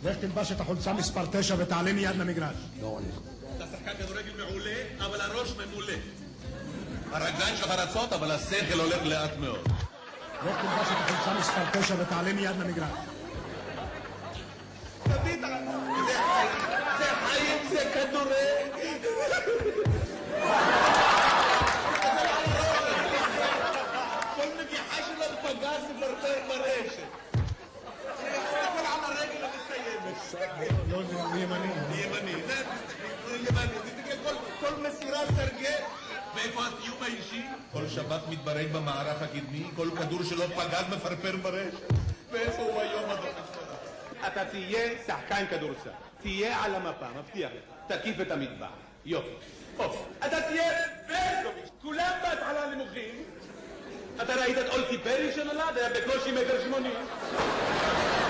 לך תלבש את החולצה מספר 9 ותעלה מיד למגרש. לא עונה. אתה שחקן כדורגל מעולה, אבל הראש ממולא. הרגליים שלך רצות, אבל השכל הולך לאט מאוד. לך תלבש את החולצה מספר 9 ותעלה מיד למגרש. תביא את זה חיים, זה כדורגל. כל נגיחה שלו פגע ספרפר ברשת. תסתכל על הרגל המסיימת. לא, ימני. ימני, כל מסירה סרגל. ואיפה הסיום האישי? כל שבת מתברג במערך הקדמי, כל כדור שלו פגז מפרפר ברשת. ואיפה הוא היום הדרך? אתה תהיה שחקן כדורסל, תהיה על המפה, מבטיח לך, תקיף את המטבח, יופי. אתה תהיה ברקוביץ', כולם בהתחלה נמוכים. אתה ראית את אולטי פרי שנולד, היה בקושי 1.80 מטר.